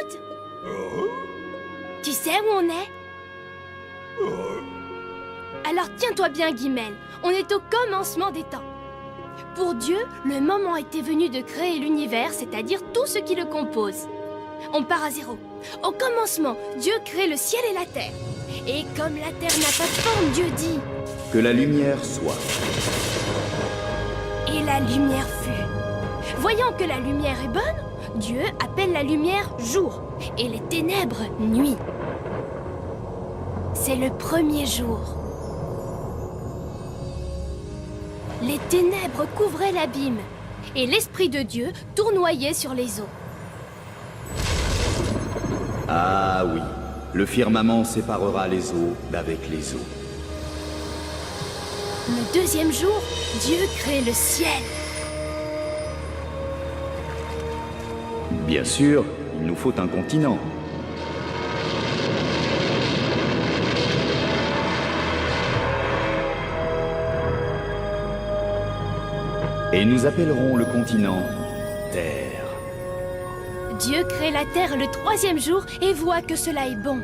écoute. Tu sais où on est? Alors tiens-toi bien, Guimel. On est au commencement des temps. Pour Dieu, le moment était venu de créer l'univers, c'est-à-dire tout ce qui le compose. On part à zéro. Au commencement, Dieu crée le ciel et la terre. Et comme la terre n'a pas de forme, Dieu dit... Que la lumière soit. Et la lumière fut. Voyant que la lumière est bonne, Dieu appelle la lumière jour et les ténèbres nuit. C'est le premier jour. Les ténèbres couvraient l'abîme et l'Esprit de Dieu tournoyait sur les eaux. Ah oui, le firmament séparera les eaux d'avec les eaux. Le deuxième jour, Dieu crée le ciel. Bien sûr, il nous faut un continent. Et nous appellerons le continent Terre. Dieu crée la terre le troisième jour et voit que cela est bon.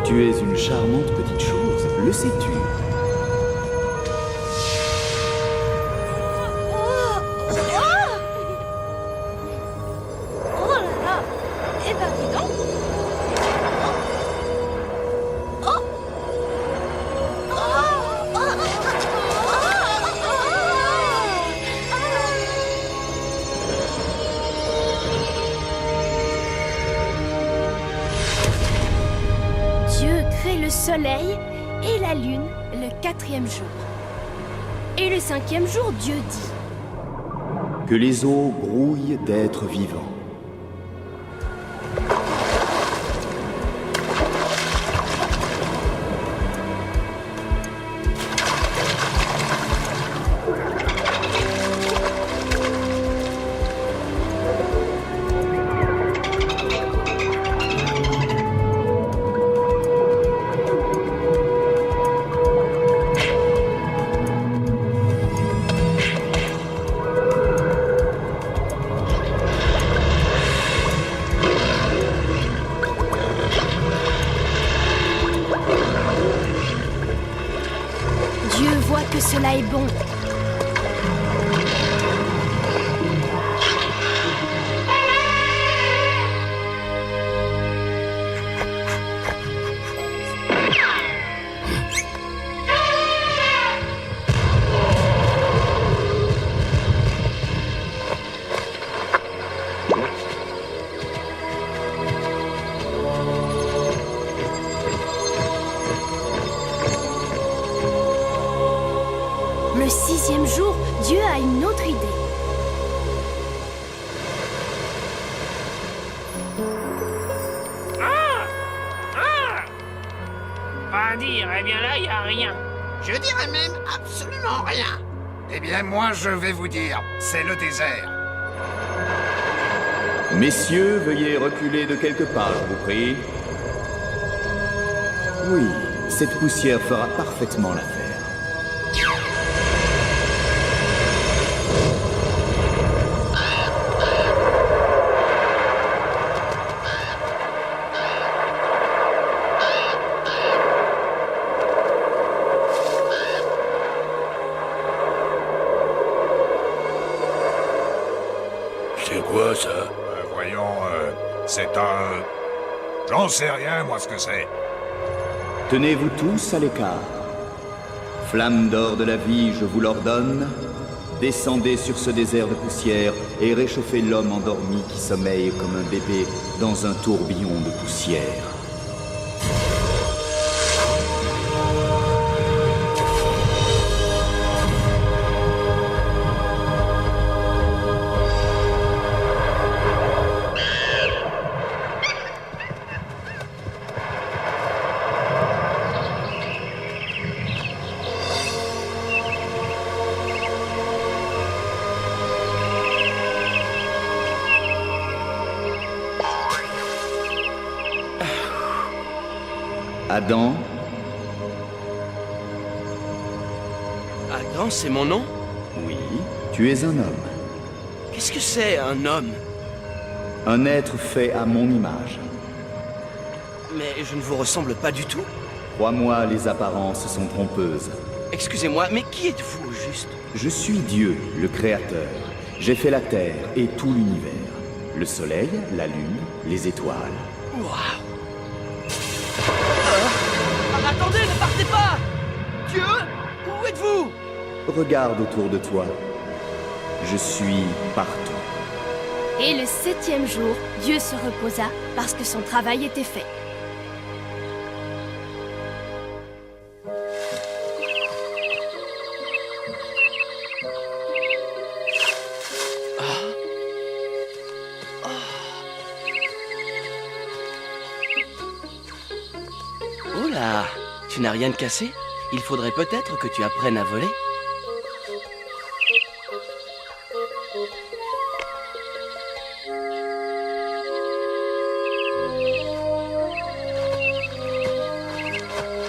Tu es une charmante petite chose, le sais-tu? Oh là là! Eh ben dis donc! Dieu crée le soleil et la lune le quatrième jour. Et le cinquième jour, Dieu dit... Que les eaux grouillent d'êtres vivants. Dieu voit que cela est bon. Le sixième jour, Dieu a une autre idée. Pas dire, eh bien là, il a rien. Je dirais même absolument rien. Eh bien, moi, je vais vous dire, c'est le désert. Messieurs, veuillez reculer de quelques pas, je vous prie. Oui, cette poussière fera parfaitement l'affaire. C'est quoi ça? Voyons, c'est un... J'en sais rien, moi, ce que c'est. Tenez-vous tous à l'écart. Flamme d'or de la vie, je vous l'ordonne. descendez sur ce désert de poussière et réchauffez l'homme endormi qui sommeille comme un bébé dans un tourbillon de poussière. Adam, Adam, c'est mon nom? oui, tu es un homme. Qu'est-ce que c'est, un homme? Un être fait à mon image. Mais je ne vous ressemble pas du tout. Crois-moi, les apparences sont trompeuses. Excusez-moi, mais qui êtes-vous, au juste? Je suis Dieu, le Créateur. J'ai fait la terre et tout l'univers. Le soleil, la lune, les étoiles. Waouh! Attendez, ne partez pas! Dieu, où êtes-vous? Regarde autour de toi. Je suis partout. Et le 7e jour, Dieu se reposa parce que son travail était fait. Oh là, tu n'as rien de cassé? Il faudrait peut-être que tu apprennes à voler.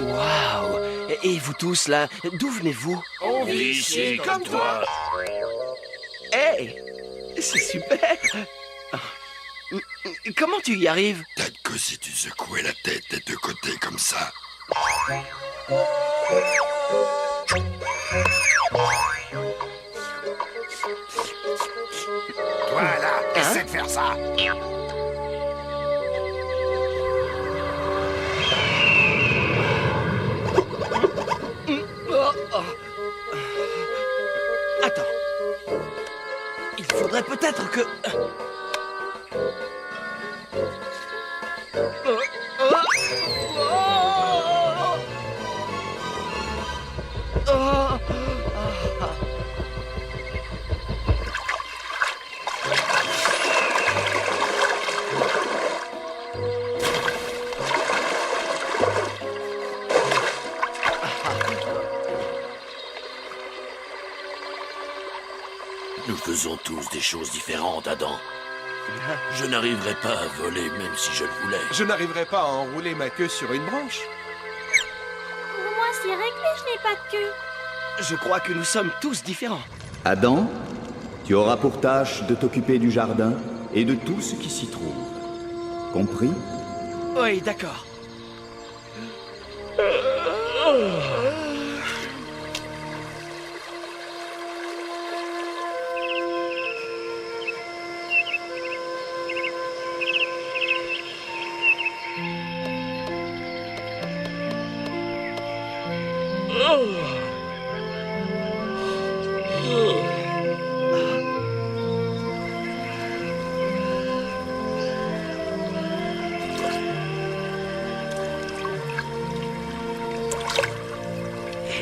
Waouh! Et vous tous là, d'où venez-vous? On vit ici comme toi. Hey! C'est super! Comment tu y arrives? Peut-être que si tu secouais la tête des deux côtés comme ça. Voilà, essaie de faire ça. Attends. Il faudrait peut-être que... Nous faisons tous des choses différentes, Adam. Je n'arriverai pas à voler même si je le voulais. Je n'arriverai pas à enrouler ma queue sur une branche. Pour moi, c'est réglé, je n'ai pas de queue. Je crois que nous sommes tous différents. Adam, tu auras pour tâche de t'occuper du jardin et de tout ce qui s'y trouve. Compris? Oui, d'accord.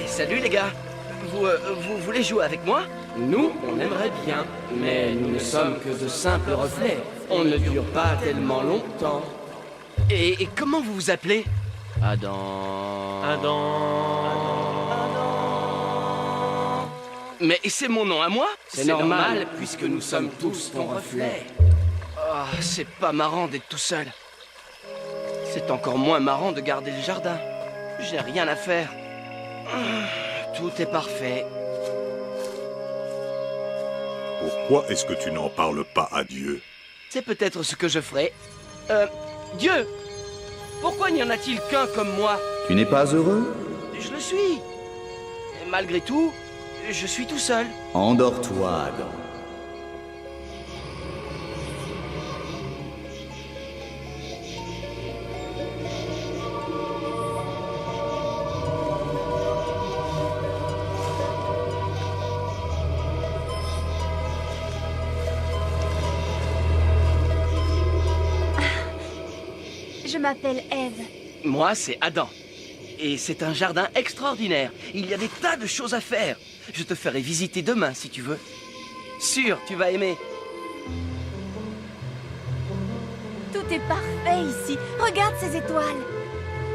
Salut les gars. Vous voulez jouer avec moi? Nous, on aimerait bien, mais nous ne sommes que de simples reflets. On ne dure pas tellement longtemps. Et comment vous vous appelez? Adam... Mais c'est mon nom à moi? C'est normal, puisque nous sommes tous ton reflet. Ah, c'est pas marrant d'être tout seul. C'est encore moins marrant de garder le jardin. J'ai rien à faire. Tout est parfait. Pourquoi est-ce que tu n'en parles pas à Dieu? C'est peut-être ce que je ferai. Dieu! Pourquoi n'y en a-t-il qu'un comme moi? Tu n'es pas heureux? Je le suis. Et malgré tout, je suis tout seul. Endors-toi, Adam. Je m'appelle Eve. Moi, c'est Adam. Et c'est un jardin extraordinaire. Il y a des tas de choses à faire. Je te ferai visiter demain, si tu veux. Sûr, tu vas aimer. Tout est parfait ici. Regarde ces étoiles.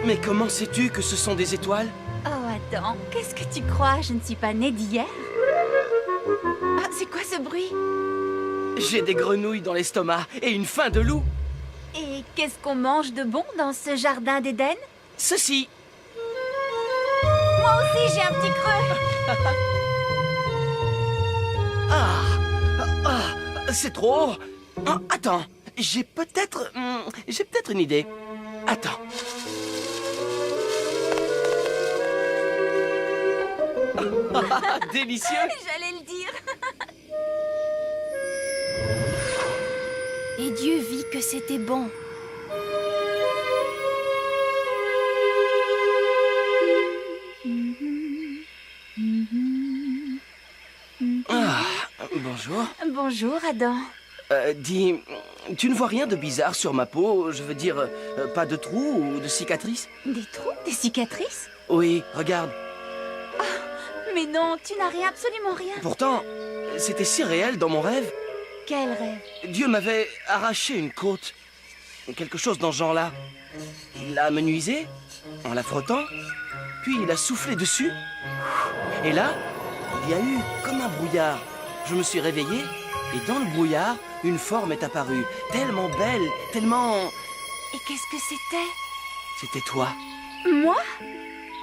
Mais comment sais-tu que ce sont des étoiles? Oh, Adam, qu'est-ce que tu crois? Je ne suis pas née d'hier. Ah, c'est quoi ce bruit? J'ai des grenouilles dans l'estomac et une faim de loup. Et qu'est-ce qu'on mange de bon dans ce jardin d'Éden? Ceci. Moi aussi, j'ai un petit creux. C'est trop. Ah, attends, j'ai peut-être une idée. Attends. Délicieux. J'allais le dire. Et Dieu vit que c'était bon. Bonjour. Bonjour, Adam. Dis, tu ne vois rien de bizarre sur ma peau? Je veux dire, pas de trous ou de cicatrices? Des trous? Des cicatrices? Oui, regarde. Mais non, tu n'as rien, absolument rien. Pourtant, c'était si réel dans mon rêve. Quel rêve? Dieu m'avait arraché une côte. Quelque chose dans ce genre-là. Il l'a amenuisée en la frottant, puis il a soufflé dessus. Et là, il y a eu comme un brouillard. Je me suis réveillé, et dans le brouillard, une forme est apparue. Tellement belle, tellement... Et qu'est-ce que c'était? C'était toi. Moi?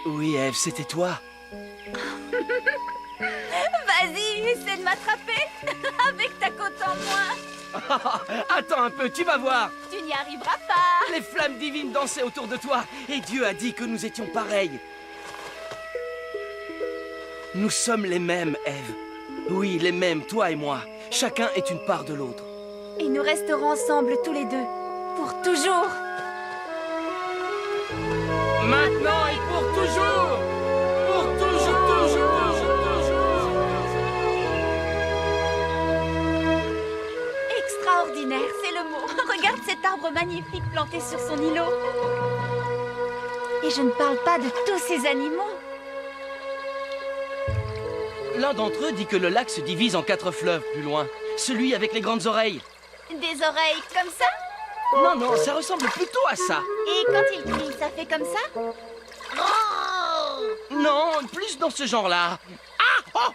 Oui, Ève, c'était toi. Vas-y, essaie de m'attraper avec ta côte en moins. Attends un peu, tu vas voir. Tu n'y arriveras pas. Les flammes divines dansaient autour de toi, et Dieu a dit que nous étions pareils. Nous sommes les mêmes, Ève. Oui, les mêmes, toi et moi. Chacun est une part de l'autre. Et nous resterons ensemble tous les deux, pour toujours. Maintenant et pour toujours. Pour toujours, toujours, toujours. Extraordinaire, c'est le mot. Regarde cet arbre magnifique planté sur son îlot. Et je ne parle pas de tous ces animaux. L'un d'entre eux dit que le lac se divise en 4 fleuves plus loin. Celui avec les grandes oreilles. Des oreilles comme ça? Non, non, ça ressemble plutôt à ça. Et quand il crie, ça fait comme ça? Non, plus dans ce genre-là. Ah, oh.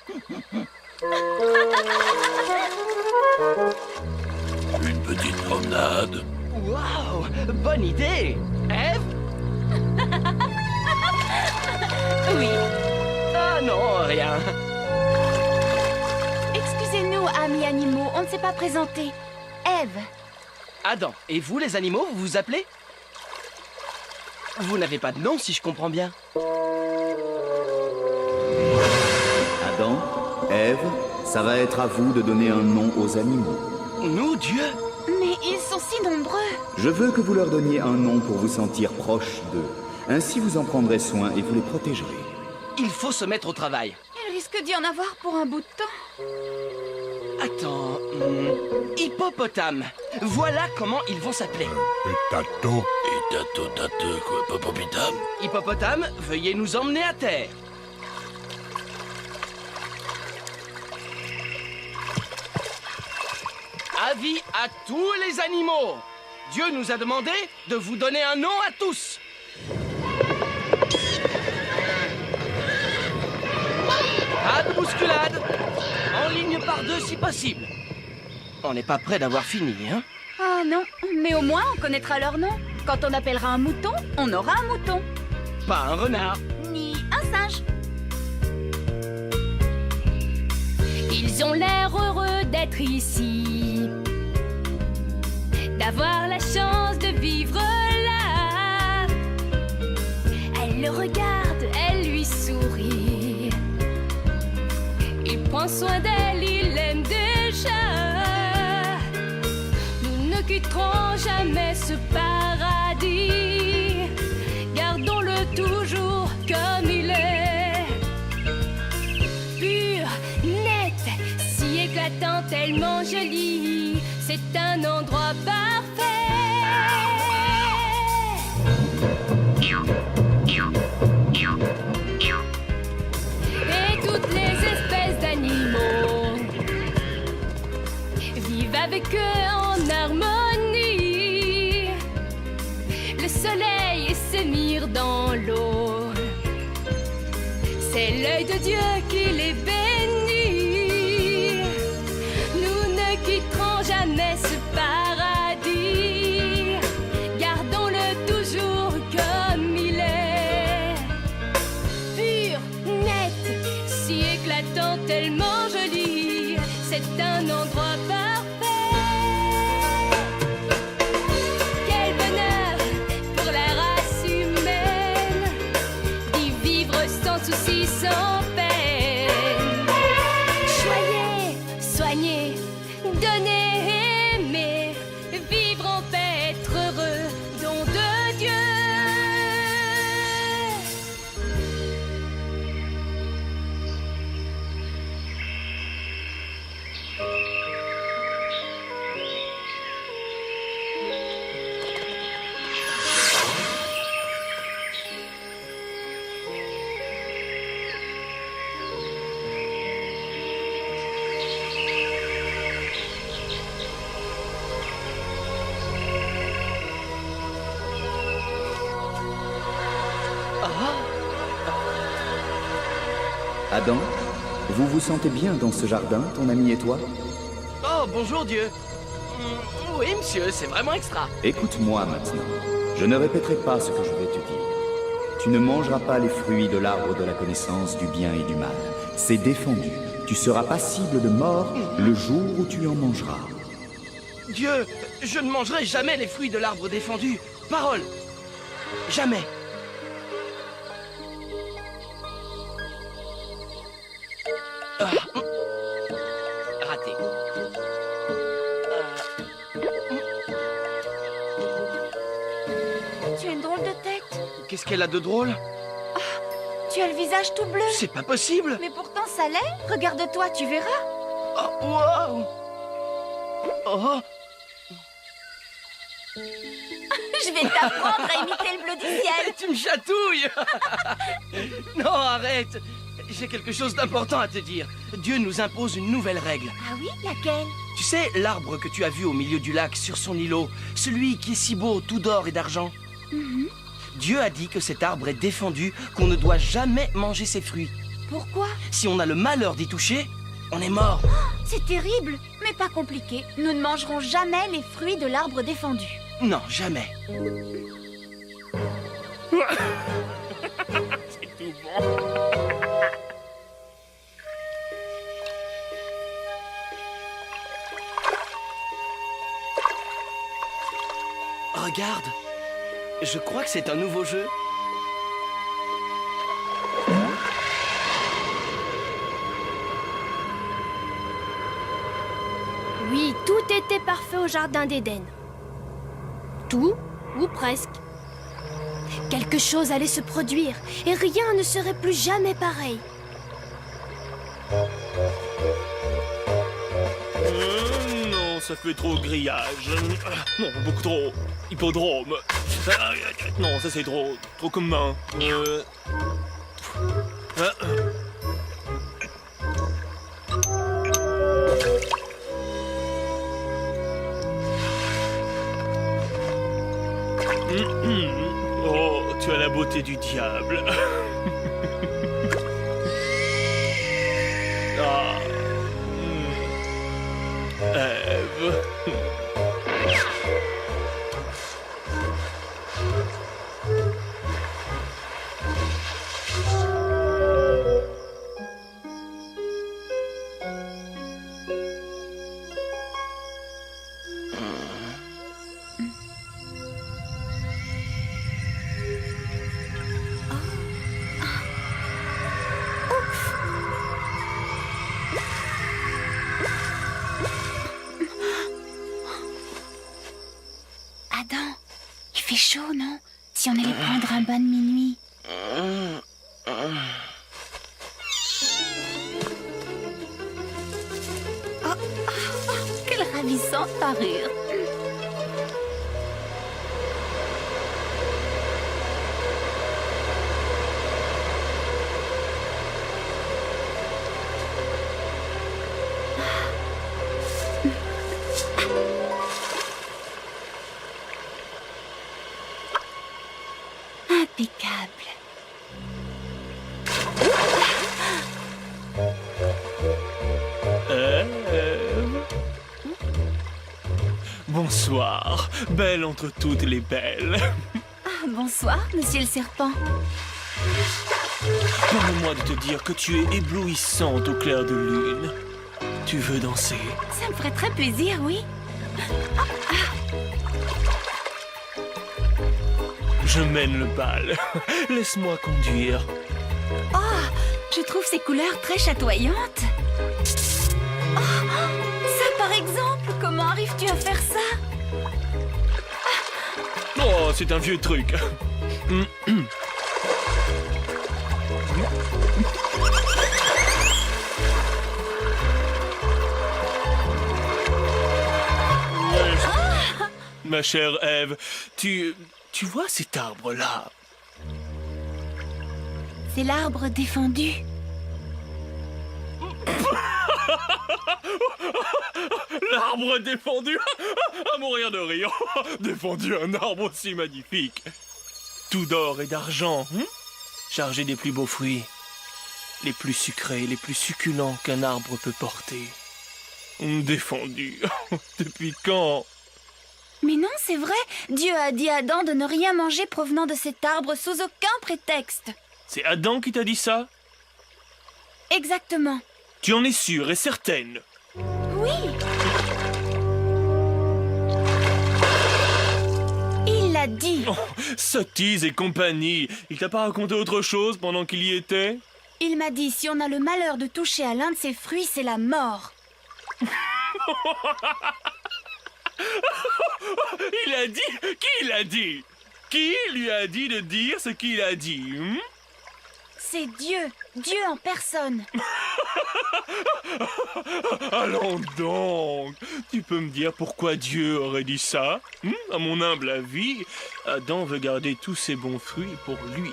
Une petite promenade. Waouh, bonne idée. Ève? Oui. Ah non, rien. Excusez-nous, amis animaux, on ne s'est pas présenté. Ève. Adam, et vous les animaux, vous vous appelez? Vous n'avez pas de nom si je comprends bien. Adam, Ève, ça va être à vous de donner un nom aux animaux. Nous, Dieu? Mais ils sont si nombreux. Je veux que vous leur donniez un nom pour vous sentir proche d'eux. Ainsi vous en prendrez soin et vous les protégerez. Il faut se mettre au travail. Il risque d'y en avoir pour un bout de temps. Attends, hippopotame. Voilà comment ils vont s'appeler. Tato. Et tato, quoi, popopitam? Hippopotame, veuillez nous emmener à terre. Avis à tous les animaux. Dieu nous a demandé de vous donner un nom à tous. Pas de bousculade. En ligne par deux si possible. On n'est pas près d'avoir fini, hein? Ah non, mais au moins on connaîtra leur nom. Quand on appellera un mouton, on aura un mouton. Pas un renard. Ni un singe. Ils ont l'air heureux d'être ici, d'avoir la chance de vivre là. Elle le regarde, elle lui sourit. Il prend soin d'elle, il l'aime déjà. Nous ne quitterons jamais ce paradis. Gardons-le toujours comme il est. Pur, net, si éclatant, tellement joli. C'est un endroit parfait. et s'émire dans l'eau. C'est l'œil de Dieu qui les bénit. Nous ne quitterons jamais ce paradis. Gardons-le toujours comme il est. Pur, net, si éclatant, tellement joli. C'est un endroit parfait. Quel bonheur pour la race humaine d'y vivre sans souci, sans peine. Choyez, soignez, donnez, aimez, vivre en paix, être heureux, don de Dieu. Adam, vous vous sentez bien dans ce jardin, ton ami et toi? Oh, bonjour Dieu. Oui, monsieur, c'est vraiment extra. Écoute-moi maintenant. Je ne répéterai pas ce que je vais te dire. Tu ne mangeras pas les fruits de l'arbre de la connaissance du bien et du mal. C'est défendu. Tu seras passible de mort le jour où tu en mangeras. Dieu, je ne mangerai jamais les fruits de l'arbre défendu. Parole. Jamais. Raté. Tu as une drôle de tête. Qu'est-ce qu'elle a de drôle? Tu as le visage tout bleu. C'est pas possible. Mais pourtant ça l'est. Regarde-toi, tu verras. Oh, wow. Oh. Je vais t'apprendre à imiter le bleu du ciel. Tu me chatouilles. Non, arrête. J'ai quelque chose d'important à te dire. Dieu nous impose une nouvelle règle. Ah oui, laquelle? Tu sais, l'arbre que tu as vu au milieu du lac, sur son îlot, celui qui est si beau, tout d'or et d'argent. Dieu a dit que cet arbre est défendu, qu'on ne doit jamais manger ses fruits. Pourquoi? Si on a le malheur d'y toucher, on est mort. C'est terrible, mais pas compliqué. Nous ne mangerons jamais les fruits de l'arbre défendu. Non, jamais. C'est tout bon. Regarde, je crois que c'est un nouveau jeu. Oui, tout était parfait au jardin d'Éden. Tout, ou presque. Quelque chose allait se produire, et rien ne serait plus jamais pareil. Non, ça fait trop grillage. Non, beaucoup trop. Hippodrome. Non, ça c'est trop commun. Oh, tu as la beauté du diable. Ah. Ève. Adam, il fait chaud, non? Si on allait prendre un bain de minuit. Quelle ravissante parure. impeccable. Bonsoir, belle entre toutes les belles. Ah, bonsoir, monsieur le serpent. Permets-moi de te dire que tu es éblouissante au clair de lune. Tu veux danser? Ça me ferait très plaisir, oui. Je mène le bal. Laisse-moi conduire. Oh, je trouve ces couleurs très chatoyantes. Oh, ça par exemple, comment arrives-tu à faire ça? Oh, c'est un vieux truc. Ma chère Ève, tu vois cet arbre-là? C'est l'arbre défendu. L'arbre défendu. À mourir de rire. Défendu un arbre aussi magnifique. Tout d'or et d'argent, chargé des plus beaux fruits, les plus sucrés, les plus succulents qu'un arbre peut porter. Défendu. Depuis quand? Mais non, c'est vrai. Dieu a dit à Adam de ne rien manger provenant de cet arbre sous aucun prétexte. C'est Adam qui t'a dit ça? Exactement. Tu en es sûre et certaine? Oui. Il l'a dit. Oh, sottise et compagnie. Il t'a pas raconté autre chose pendant qu'il y était? Il m'a dit si on a le malheur de toucher à l'un de ses fruits, c'est la mort. Il a dit? Qui l'a dit? Qui lui a dit de dire ce qu'il a dit? C'est Dieu. Dieu en personne. Allons donc. Tu peux me dire pourquoi Dieu aurait dit ça? À mon humble avis, Adam veut garder tous ses bons fruits pour lui.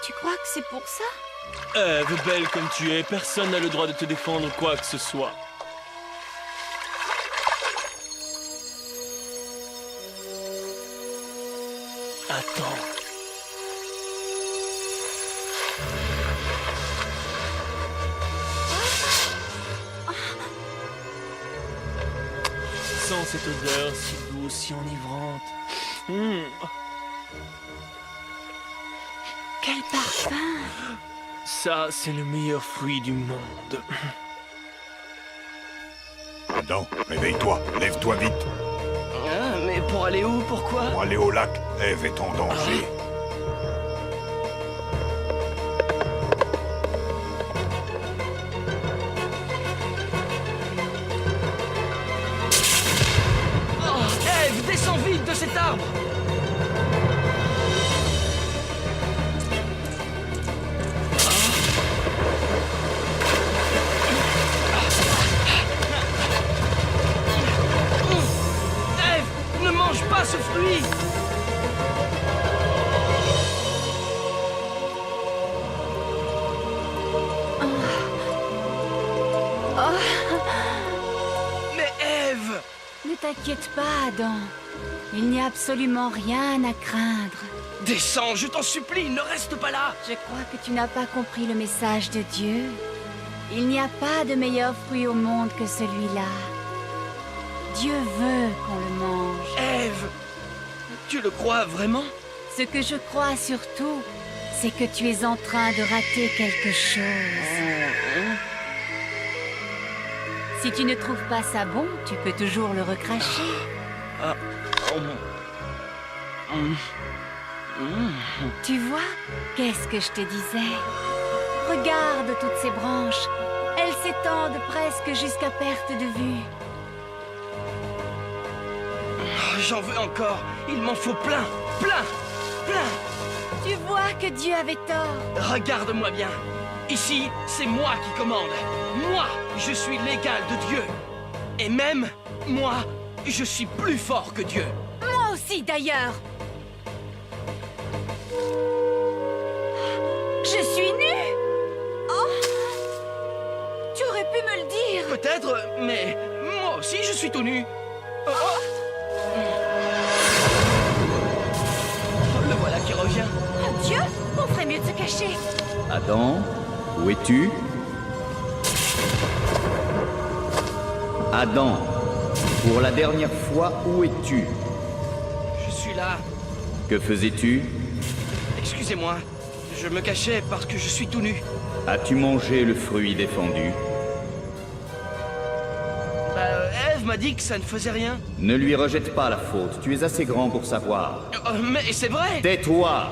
Tu crois que c'est pour ça? Ève, belle comme tu es, personne n'a le droit de te défendre quoi que ce soit. Attends. Sens cette odeur si douce, si enivrante. Quel parfum! Ça, c'est le meilleur fruit du monde. Adam, réveille-toi, lève-toi vite. Ah, mais pour aller où? Pourquoi? Pour aller au lac, Ève est en danger. Ève, descends vite de cet arbre! Ève, ne mange pas ce fruit! Mais Ève! Ne t'inquiète pas, Adam. Il n'y a absolument rien à craindre. Descends, je t'en supplie, ne reste pas là! Je crois que tu n'as pas compris le message de Dieu. Il n'y a pas de meilleur fruit au monde que celui-là. Dieu veut qu'on le mange. Ève, tu le crois vraiment? Ce que je crois surtout, c'est que tu es en train de rater quelque chose. Si tu ne trouves pas ça bon, tu peux toujours le recracher. Tu vois, qu'est-ce que je te disais? Regarde toutes ces branches. Elles s'étendent presque jusqu'à perte de vue. J'en veux encore. Il m'en faut plein, plein, plein. Tu vois que Dieu avait tort. Regarde-moi bien. Ici, c'est moi qui commande. Moi, je suis l'égal de Dieu. Et même, moi, je suis plus fort que Dieu. Moi aussi, d'ailleurs. Je suis nue. Oh, tu aurais pu me le dire. Peut-être, mais moi aussi, je suis tout nu. Oh, oh. Le voilà qui revient. Dieu! cacher. Adam, où es-tu? Adam, pour la dernière fois, où es-tu? Je suis là. Que faisais-tu? Excusez-moi. Je me cachais parce que je suis tout nu. As-tu mangé le fruit défendu? Ève m'a dit que ça ne faisait rien. Ne lui rejette pas la faute, tu es assez grand pour savoir. Mais c'est vrai. Tais-toi!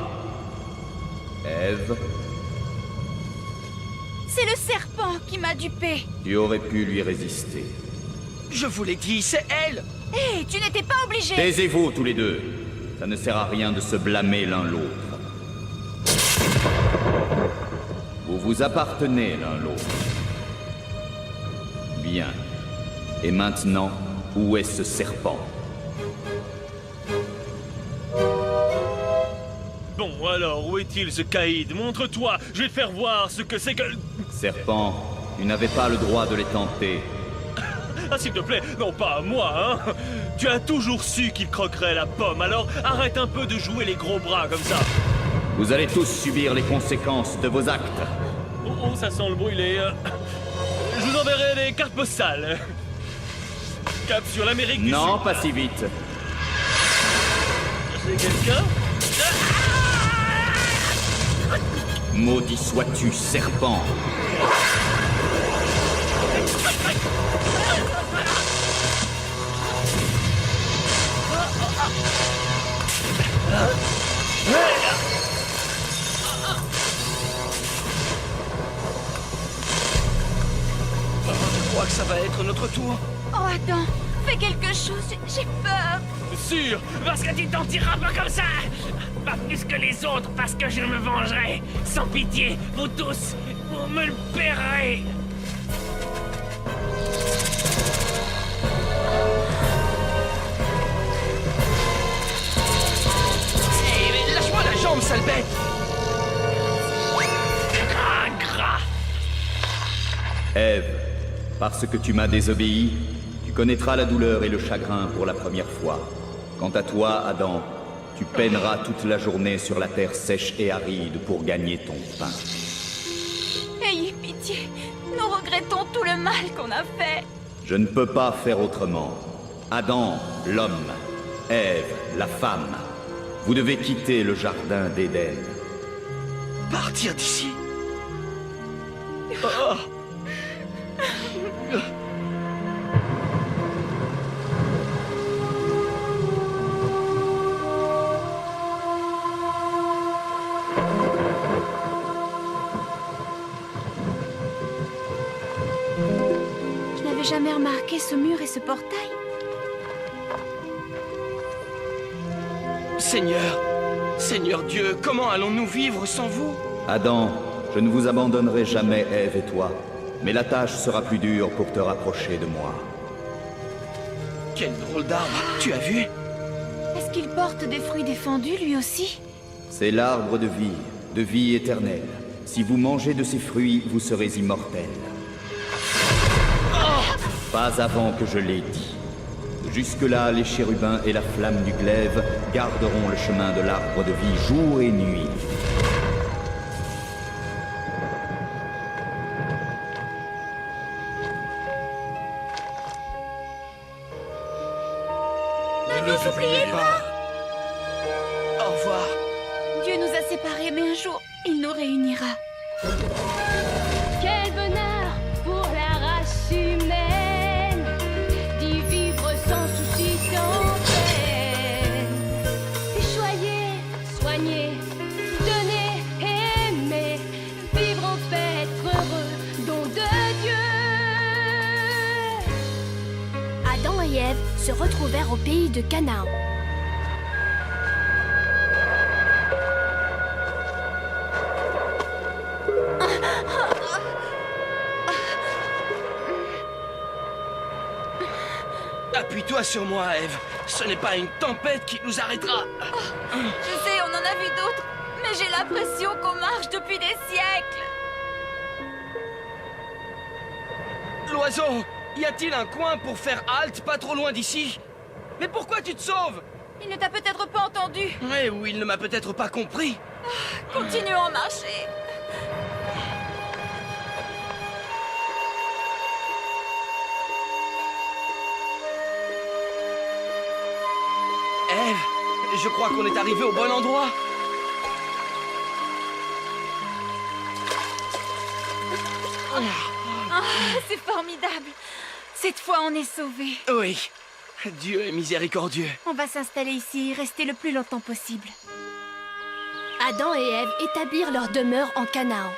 Ève, C'est le serpent qui m'a dupé. tu aurais pu lui résister. Je vous l'ai dit, c'est elle. Hé, tu n'étais pas obligé. Taisez-vous tous les deux. Ça ne sert à rien de se blâmer l'un l'autre. Vous vous appartenez l'un l'autre. Bien. Et maintenant, où est ce serpent? Bon, alors, où est-il ce caïd? Montre-toi, je vais te faire voir ce que c'est que... Serpent, tu n'avais pas le droit de les tenter. Ah, s'il te plaît, non pas à moi, hein. Tu as toujours su qu'il croquerait la pomme, alors arrête un peu de jouer les gros bras comme ça. Vous allez tous subir les conséquences de vos actes. Oh, ça sent le brûlé. Je vous enverrai des cartes postales. Cap sur l'Amérique du Sud. Non, pas si vite. C'est quelqu'un? Maudit sois-tu, serpent. Je crois que ça va être notre tour. Oh, Adam, fais quelque chose, j'ai peur. Sûr, Parce que tu t'en tireras pas comme ça. Pas plus que les autres, parce que je me vengerai. Sans pitié, vous tous, vous me le paierez. Mais lâche-moi la jambe, sale bête. Gras. Ève, parce que tu m'as désobéi, tu connaîtras la douleur et le chagrin pour la première fois. Quant à toi, Adam, tu peineras toute la journée sur la terre sèche et aride pour gagner ton pain. Ayez pitié, nous regrettons tout le mal qu'on a fait. Je ne peux pas faire autrement. Adam, l'homme, Ève, la femme, vous devez quitter le jardin d'Éden. Partir d'ici. Je n'avais jamais remarqué ce mur et ce portail. Seigneur Dieu, comment allons-nous vivre sans vous? Adam, je ne vous abandonnerai jamais, Ève et toi, mais la tâche sera plus dure pour te rapprocher de moi. Quel drôle d'arbre, tu as vu? Est-ce qu'il porte des fruits défendus, lui aussi? C'est l'arbre de vie éternelle. Si vous mangez de ses fruits, vous serez immortels. Pas avant que je l'ai dit. Jusque-là, les chérubins et la flamme du glaive garderont le chemin de l'arbre de vie jour et nuit. Ne nous oubliez pas. Au revoir. Dieu nous a séparés, mais un jour, il nous réunira. Quel bonheur pour la race humaine d'y vivre sans souci, sans peine. Et choyer, soigner, donner, aimer, vivre en paix, être heureux, don de Dieu. Adam et Ève se retrouvèrent au pays de Canaan. Appuie-toi sur moi, Ève. Ce n'est pas une tempête qui nous arrêtera. Je sais, on en a vu d'autres, mais j'ai l'impression qu'on marche depuis des siècles. L'oiseau, y a-t-il un coin pour faire halte pas trop loin d'ici? Mais pourquoi tu te sauves? Il ne t'a peut-être pas entendu. Ouais, ou il ne m'a peut-être pas compris. Continuons à marcher. Eve, je crois qu'on est arrivé au bon endroit. Ah, c'est formidable. Cette fois, on est sauvés. Oui, Dieu est miséricordieux. On va s'installer ici et rester le plus longtemps possible. Adam et Ève établirent leur demeure en Canaan.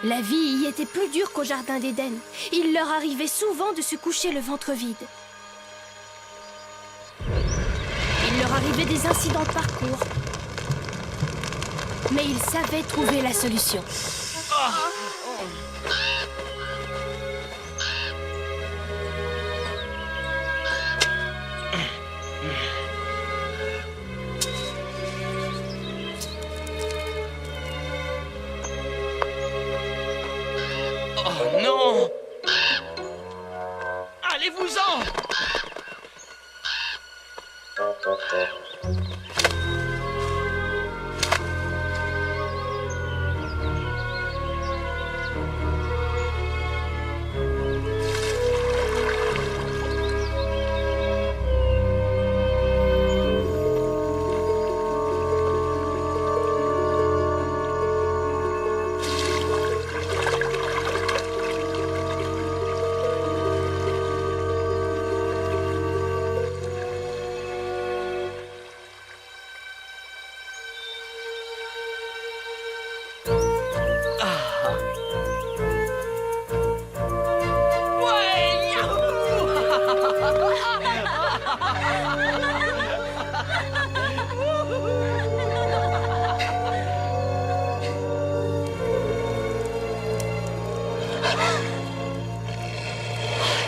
La vie y était plus dure qu'au jardin d'Éden. Il leur arrivait souvent de se coucher le ventre vide. Il leur arrivait des incidents de parcours. Mais ils savaient trouver la solution. Oh non! Allez-vous-en!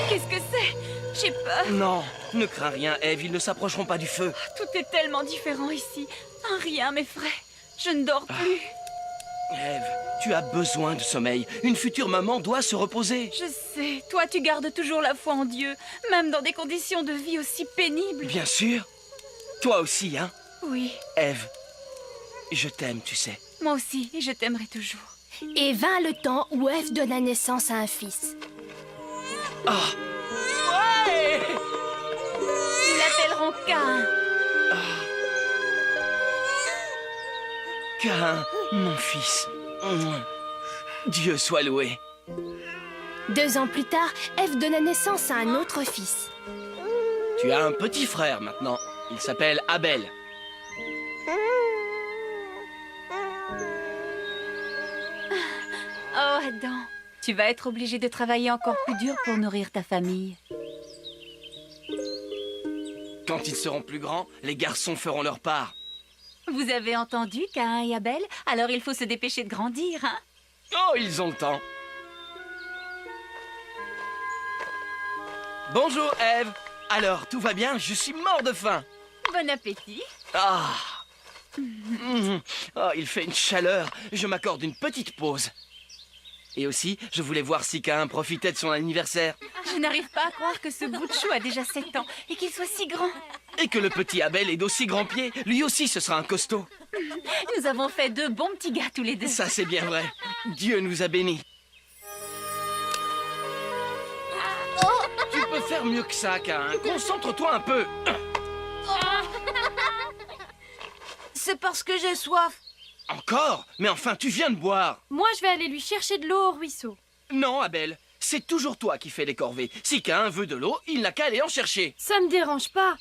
Qu'est-ce que c'est? J'ai peur. Non, ne crains rien, Eve, ils ne s'approcheront pas du feu. Tout est tellement différent ici. Un rien m'effraie. Je ne dors plus. Eve, tu as besoin de sommeil. Une future maman doit se reposer. Je sais, toi tu gardes toujours la foi en Dieu, même dans des conditions de vie aussi pénibles. Bien sûr. Toi aussi, hein? Oui, Eve, je t'aime, tu sais. moi aussi, et je t'aimerai toujours. Et vint le temps où Ève donna naissance à un fils. Ouais! Nous l'appellerons Caïn. Caïn, mon fils. Dieu soit loué. 2 ans plus tard, Ève donna naissance à un autre fils. Tu as un petit frère maintenant. Il s'appelle Abel. Oh Adam, tu vas être obligé de travailler encore plus dur pour nourrir ta famille. Quand ils seront plus grands, les garçons feront leur part. Vous avez entendu Caïn et Abel? Alors il faut se dépêcher de grandir, hein? Oh, ils ont le temps. Bonjour, Ève. Alors, tout va bien? Je suis mort de faim. Bon appétit. Ah. Oh, il fait une chaleur. Je m'accorde une petite pause. Et aussi, je voulais voir si Caïn profitait de son anniversaire. Je n'arrive pas à croire que ce bout de chou a déjà 7 ans et qu'il soit si grand. Et que le petit Abel est d'aussi grands pieds. Lui aussi, ce sera un costaud. Nous avons fait 2 bons petits gars tous les deux. Ça, c'est bien vrai. Dieu nous a bénis. Tu peux faire mieux que ça, Caïn. Concentre-toi un peu. C'est parce que j'ai soif. Encore? Mais enfin, tu viens de boire. Moi, je vais aller lui chercher de l'eau au ruisseau. Non, Abel. C'est toujours toi qui fais les corvées. Si Caïn veut de l'eau, il n'a qu'à aller en chercher. Ça me dérange pas.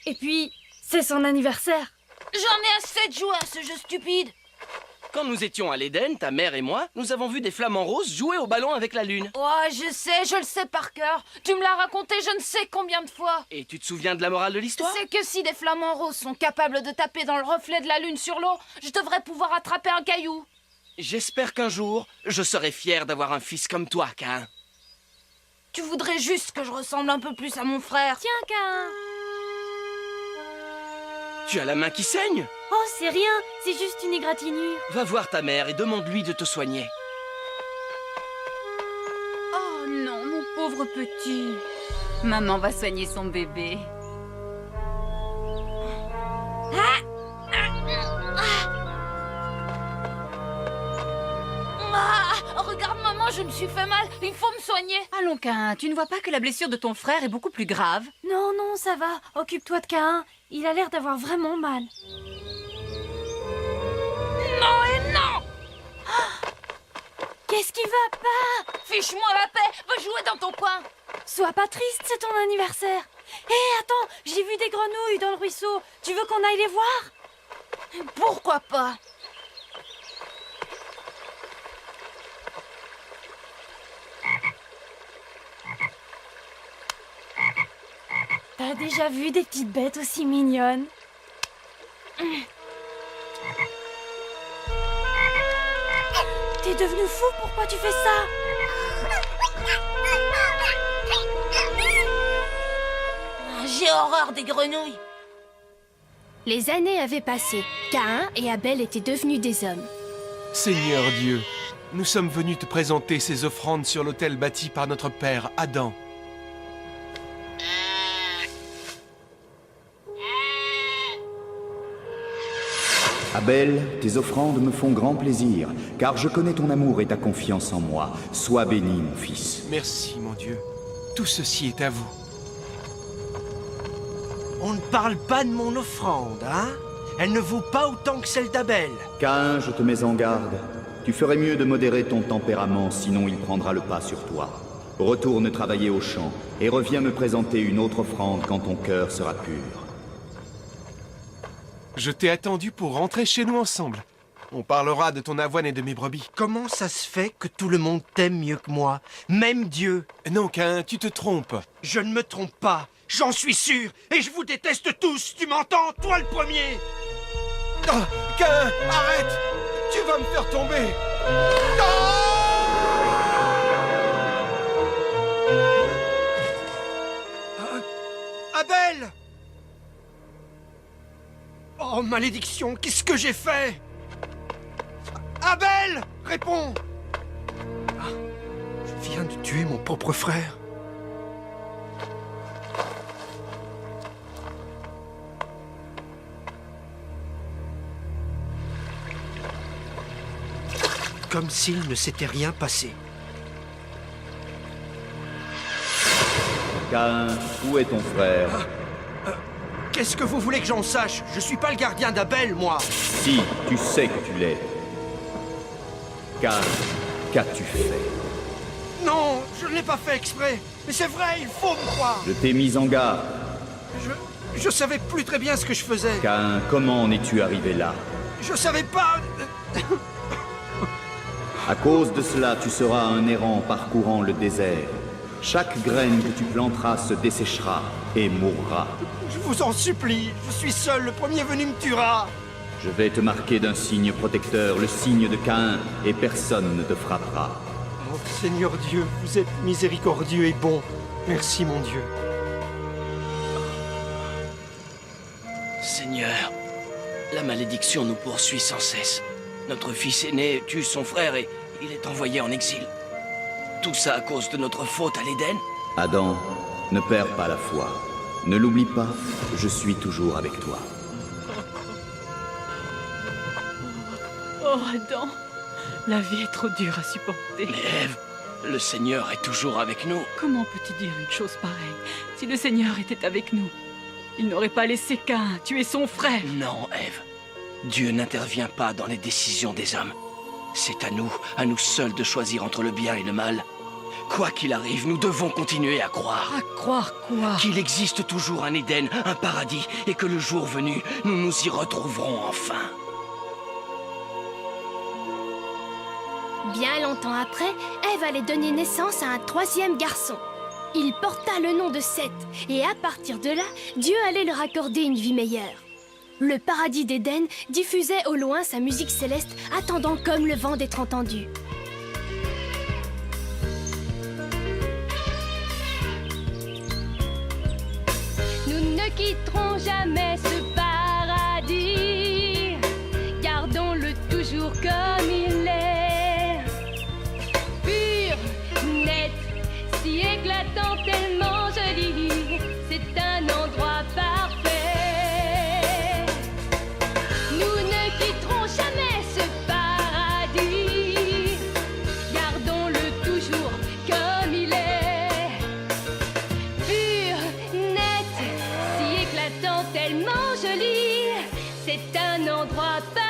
Et puis, c'est son anniversaire. J'en ai assez de jouer à ce jeu stupide. Quand nous étions à l'Éden, ta mère et moi, nous avons vu des flamants roses jouer au ballon avec la lune. Oh, je le sais par cœur. Tu me l'as raconté je ne sais combien de fois. Et tu te souviens de la morale de l'histoire? C'est que si des flamants roses sont capables de taper dans le reflet de la lune sur l'eau, je devrais pouvoir attraper un caillou. J'espère qu'un jour, je serai fier d'avoir un fils comme toi, Caïn. Tu voudrais juste que je ressemble un peu plus à mon frère. Tiens, Caïn. Tu as la main qui saigne? Oh, c'est rien. C'est juste une égratignure. Va voir ta mère et demande-lui de te soigner. Oh non, mon pauvre petit. Maman va soigner son bébé. Regarde maman, je me suis fait mal. Il faut me soigner. Allons, Caïn, tu ne vois pas que la blessure de ton frère est beaucoup plus grave? Non, non, ça va. Occupe-toi de Caïn. Il a l'air d'avoir vraiment mal. Non et non! Qu'est-ce qui va pas? Fiche-moi la paix. Va jouer dans ton coin. Sois pas triste, c'est ton anniversaire. Hé, attends, j'ai vu des grenouilles dans le ruisseau. Tu veux qu'on aille les voir? Pourquoi pas? T'as déjà vu des petites bêtes aussi mignonnes? T'es devenu fou, pourquoi tu fais ça? J'ai horreur des grenouilles. Les années avaient passé. Caïn et Abel étaient devenus des hommes. Seigneur Dieu, nous sommes venus te présenter ces offrandes sur l'autel bâti par notre père Adam. Abel, tes offrandes me font grand plaisir, car je connais ton amour et ta confiance en moi. Sois béni, mon fils. Merci, mon Dieu. Tout ceci est à vous. On ne parle pas de mon offrande, hein? Elle ne vaut pas autant que celle d'Abel. Caïn, je te mets en garde. Tu ferais mieux de modérer ton tempérament, sinon il prendra le pas sur toi. Retourne travailler au champ, et reviens me présenter une autre offrande quand ton cœur sera pur. Je t'ai attendu pour rentrer chez nous ensemble. On parlera de ton avoine et de mes brebis. Comment ça se fait que tout le monde t'aime mieux que moi? Même Dieu. Non, Caïn, tu te trompes. Je ne me trompe pas. J'en suis sûr. Et je vous déteste tous. Tu m'entends? Toi le premier. Oh, Caïn, arrête! Tu vas me faire tomber! Abel! Oh, malédiction, qu'est-ce que j'ai fait? Abel! Réponds! Ah, je viens de tuer mon propre frère. Comme s'il ne s'était rien passé. Caïn, où est ton frère? Qu'est-ce que vous voulez que j'en sache? Je suis pas le gardien d'Abel, moi. Si, tu sais que tu l'es. Caïn, qu'as-tu fait? Non, je ne l'ai pas fait exprès. Mais c'est vrai, il faut me croire. Je t'ai mis en garde. Je savais plus très bien ce que je faisais. Caïn, comment en es-tu arrivé là? Je savais pas... À cause de cela, tu seras un errant parcourant le désert. Chaque graine que tu planteras se desséchera et mourra. Je vous en supplie, je suis seul, le premier venu me tuera. Je vais te marquer d'un signe protecteur, le signe de Caïn, et personne ne te frappera. Oh Seigneur Dieu, vous êtes miséricordieux et bon. Merci mon Dieu. Seigneur, la malédiction nous poursuit sans cesse. Notre fils aîné tue son frère et il est envoyé en exil. Tout ça à cause de notre faute à l'Éden? Adam, ne perds pas la foi. Ne l'oublie pas, je suis toujours avec toi. Oh Adam, la vie est trop dure à supporter. Mais Ève, le Seigneur est toujours avec nous. Comment peux-tu dire une chose pareille? Si le Seigneur était avec nous, il n'aurait pas laissé Caïn tuer son frère. Non, Ève. Dieu n'intervient pas dans les décisions des hommes. C'est à nous seuls de choisir entre le bien et le mal. Quoi qu'il arrive, nous devons continuer à croire. À croire quoi? Qu'il existe toujours un Éden, un paradis, et que le jour venu, nous nous y retrouverons enfin. Bien longtemps après, Ève allait donner naissance à un troisième garçon. Il porta le nom de Seth, et à partir de là, Dieu allait leur accorder une vie meilleure. Le paradis d'Éden diffusait au loin sa musique céleste, attendant comme le vent d'être entendu. Nous ne quitterons jamais ce paradis, gardons-le toujours comme il est. Pur, net, si éclatant tellement je n'aura pas